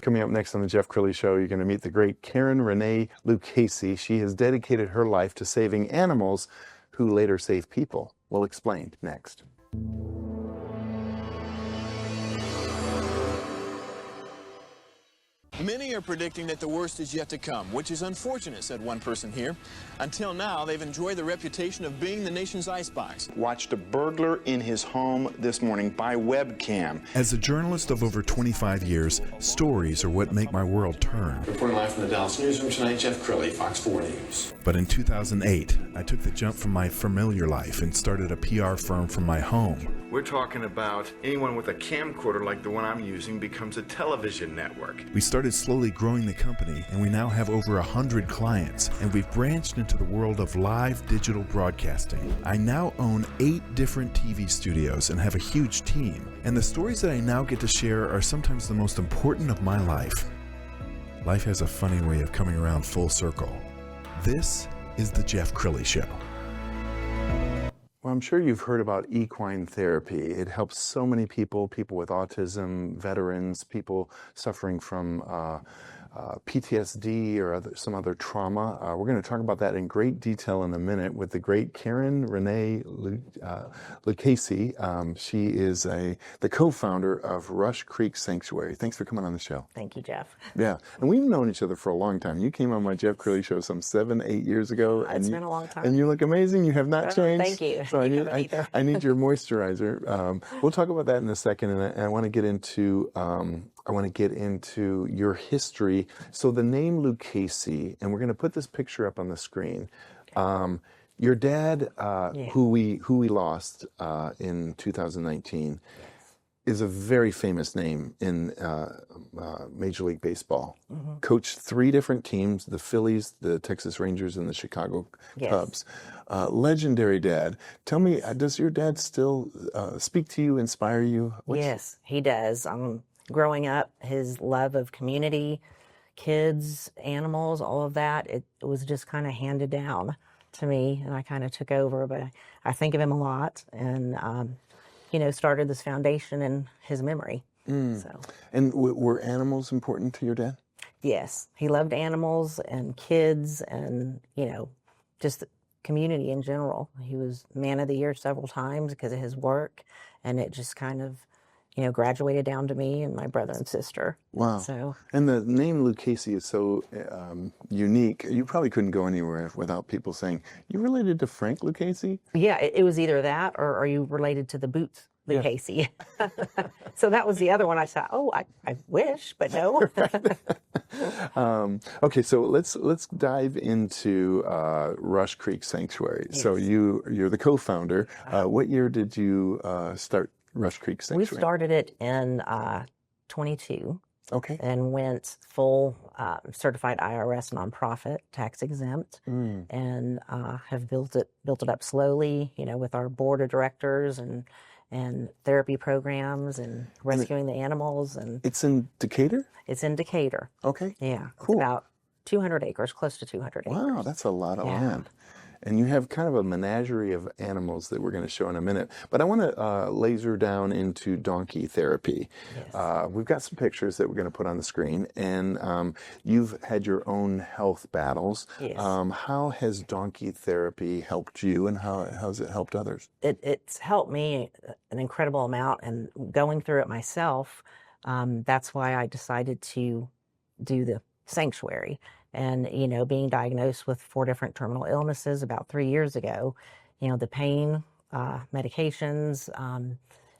Coming up next on the Jeff Crilley Show, you're going to meet the great Karen Renee Lucchesi. She has dedicated her life to saving animals who later save people. We'll explain next. Many are predicting that the worst is yet to come, which is unfortunate, said one person here. Until now, they've enjoyed the reputation of being the nation's icebox. Watched a burglar in his home this morning by webcam. As a journalist of over 25 years, stories are what make my world turn. Reporting live from the Dallas newsroom tonight, Jeff Crilley, Fox 4 News. But in 2008, I took the jump from my familiar life and started a PR firm from my home. We're talking about anyone with a camcorder like the one I'm using becomes a television network. We started slowly growing the company, and we now have over 100 clients, and we've branched into the world of live digital broadcasting. I now own 8 different TV studios and have a huge team, and the stories that I now get to share are sometimes the most important of my life. Life has a funny way of coming around full circle. This is the Jeff Crilley Show. Well, I'm sure you've heard about equine therapy. It helps so many people, people with autism, veterans, people suffering from PTSD or some other trauma. We're going to talk about that in great detail in a minute with the great Karen Renee Lucchesi. She is the co-founder of Rush Creek Sanctuary. Thanks for coming on the show. Thank you, Jeff. Yeah, and we've known each other for a long time. You came on my Jeff Crilley Show some 7-8 years ago. It's been a long time. And you look amazing. You have not changed. Thank you. So I need your moisturizer. We'll talk about that in a second, and I want to get into your history. So the name Lucchesi, and we're going to put this picture up on the screen. Your dad, who we lost in 2019, is a very famous name in Major League Baseball. Mm-hmm. Coached 3 different teams: the Phillies, the Texas Rangers, and the Chicago Cubs. Legendary dad. Tell me, does your dad still speak to you, inspire you? Yes, he does. Growing up, his love of community, kids, animals, all of that, it was just kind of handed down to me, and I kind of took over. But I think of him a lot, and started this foundation in his memory. So. And were animals important to your dad? Yes, he loved animals and kids, and just community in general. He was Man of the Year several times because of his work, and it just kind of graduated down to me and my brother and sister. Wow. So. And the name Lucchesi is so unique. You probably couldn't go anywhere without people saying, "You related to Frank Lucchesi?" Yeah, it was either that or are you related to the Boots Lucchesi? Yeah. So that was the other one. I thought, I wish, but no. Okay, so let's dive into Rush Creek Sanctuary. Yes. So you're the co-founder. What year did you start Rush Creek Sanctuary? We started it in 22. Okay. And went full certified IRS nonprofit, tax exempt, and have built it up slowly, with our board of directors and therapy programs and rescuing the animals. And it's in Decatur? It's in Decatur. Okay. Yeah. Cool. It's about 200 acres, close to 200 acres. Wow, that's a lot of land. And you have kind of a menagerie of animals that we're going to show in a minute. But I want to laser down into donkey therapy. Yes. We've got some pictures that we're going to put on the screen. And you've had your own health battles. Yes. How has donkey therapy helped you, and how has it helped others? It's helped me an incredible amount. And going through it myself, that's why I decided to do the sanctuary. And, being diagnosed with 4 different terminal illnesses about 3 years ago, the pain, medications,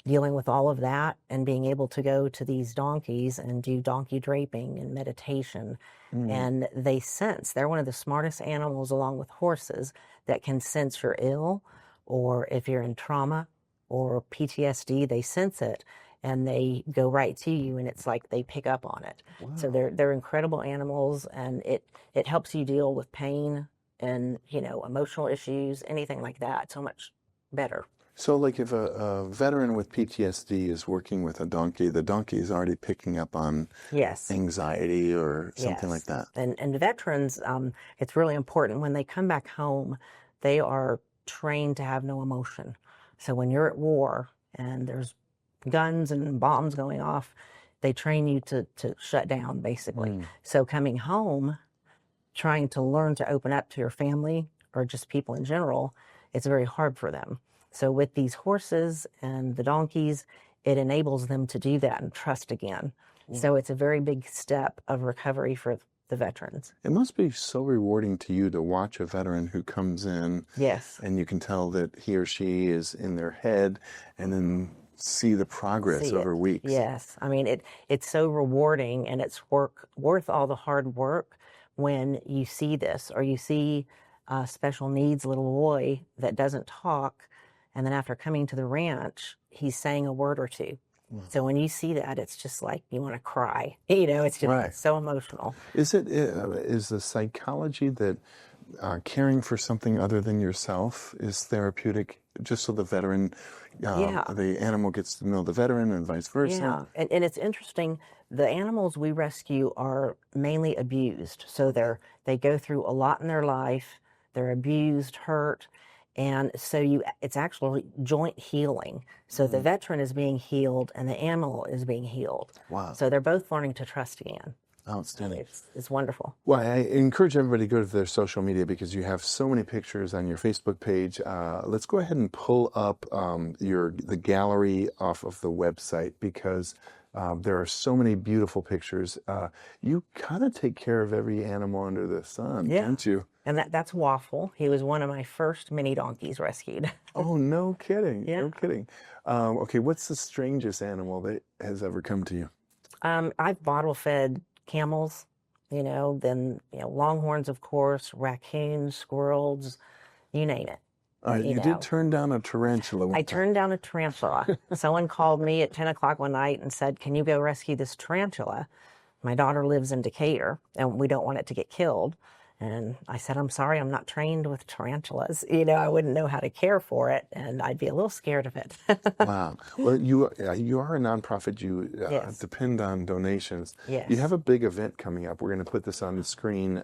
dealing with all of that, and being able to go to these donkeys and do donkey draping and meditation. And they sense, they're one of the smartest animals along with horses that can sense you're ill, or if you're in trauma or PTSD, they sense it. And they go right to you, and it's like they pick up on it. Wow. So they're incredible animals, and it helps you deal with pain and emotional issues, anything like that, so much better. So, like, if a veteran with PTSD is working with a donkey, the donkey is already picking up on anxiety or something like that. And veterans, it's really important when they come back home, they are trained to have no emotion. So when you're at war and there's guns and bombs going off, they train you to shut down, basically. So coming home, trying to learn to open up to your family or just people in general, it's very hard for them. So with these horses and the donkeys, it enables them to do that and trust again. So it's a very big step of recovery for the veterans. It must be so rewarding to you to watch a veteran who comes in. Yes. And you can tell that he or she is in their head, and then see the progress See over it. weeks. Yes. I mean, it's so rewarding, and it's worth all the hard work when you see this, or you see a special needs little boy that doesn't talk, and then after coming to the ranch, he's saying a word or two. So when you see that, it's just like you want to cry. It's just so emotional. Is the psychology that caring for something other than yourself is therapeutic, just so the veteran, the animal gets to know the veteran and vice versa? Yeah, and it's interesting. The animals we rescue are mainly abused. So they go through a lot in their life. They're abused, hurt. And so it's actually joint healing. So the veteran is being healed and the animal is being healed. Wow. So they're both learning to trust again. Outstanding. It's wonderful. Well, I encourage everybody to go to their social media, because you have so many pictures on your Facebook page. Let's go ahead and pull up the gallery off of the website, because there are so many beautiful pictures. You kind of take care of every animal under the sun, don't you? And that's Waffle. He was one of my first mini donkeys rescued. Oh, no kidding. Yeah. No kidding. Okay, what's the strangest animal that has ever come to you? I've bottle fed camels, then longhorns, of course, raccoons, squirrels, you name it. All right, you did turn down a tarantula. I turned down a tarantula. Someone called me at 10 o'clock one night and said, "Can you go rescue this tarantula? My daughter lives in Decatur and we don't want it to get killed." And I said, "I'm sorry, I'm not trained with tarantulas. I wouldn't know how to care for it, and I'd be a little scared of it." Wow. Well, you are a nonprofit. You Yes. depend on donations. Yes. You have a big event coming up. We're going to put this on the screen.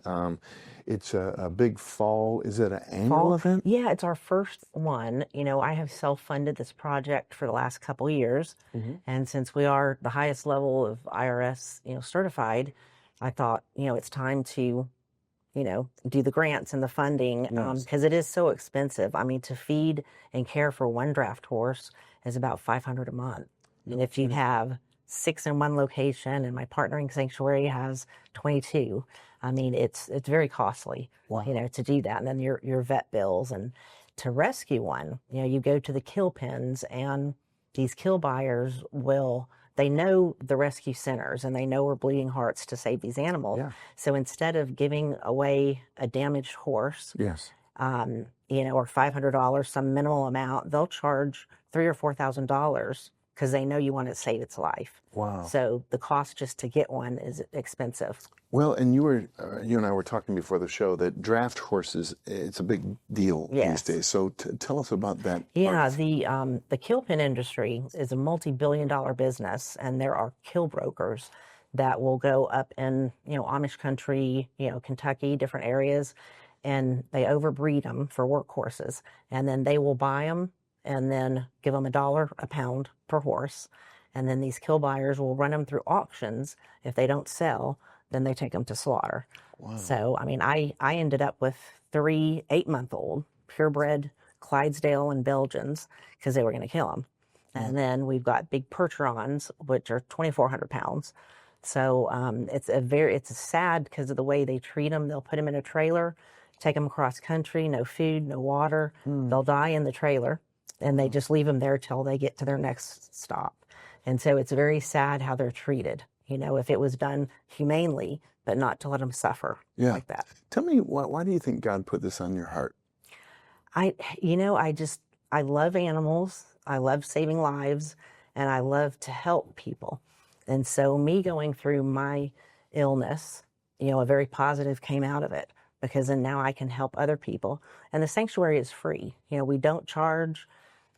It's a big fall. Is it an annual event? Yeah, it's our first one. I have self-funded this project for the last couple years. And since we are the highest level of IRS, certified, I thought, it's time to do the grants and the funding, because it is so expensive. I mean, to feed and care for one draft horse is about $500 a month. And if you have 6 in one location, and my partnering sanctuary has 22, I mean, it's very costly, to do that. And then your vet bills, and to rescue one, you go to the kill pens, and these kill buyers they know the rescue centers, and they know we're bleeding hearts to save these animals. Yeah. So instead of giving away a damaged horse, Yes. or $500, some minimal amount, they'll charge $3,000 or $4,000, because they know you want to save its life. Wow. So the cost just to get one is expensive. Well, and you and I were talking before the show that draft horses, it's a big deal these days. So tell us about that. Yeah, part. the kill pen industry is a multi-billion-dollar business, and there are kill brokers that will go up in Amish country, Kentucky, different areas, and they overbreed them for workhorses, and then they will buy them and then give them $1 a pound per horse, and then these kill buyers will run them through auctions. If they don't sell, then they take them to slaughter. Wow. So, I mean, I ended up with 3 8-month-old purebred Clydesdale and Belgians, because they were going to kill them. And then we've got big Percherons, which are 2,400 pounds. So it's sad because of the way they treat them. They'll put them in a trailer, take them across country, no food, no water. They'll die in the trailer, and they just leave them there till they get to their next stop. And so it's very sad how they're treated. If it was done humanely, but not to let them suffer like that. Tell me, why do you think God put this on your heart? I love animals. I love saving lives, and I love to help people. And so me going through my illness, a very positive came out of it, because then now I can help other people. And the sanctuary is free. We don't charge,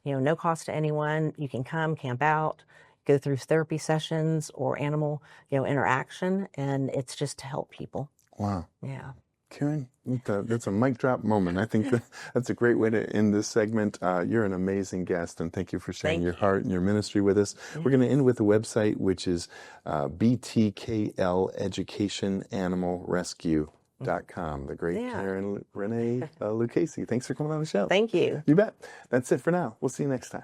no cost to anyone. You can come, camp out, go through therapy sessions or animal, interaction, and it's just to help people. Wow. Yeah. Karen, that's a mic drop moment. I think that's a great way to end this segment. You're an amazing guest, and thank you for sharing your heart and your ministry with us. We're going to end with a website, which is btkleducationanimalrescue.com. The great Karen Renee Lucchesi. Thanks for coming on the show. Thank you. You bet. That's it for now. We'll see you next time.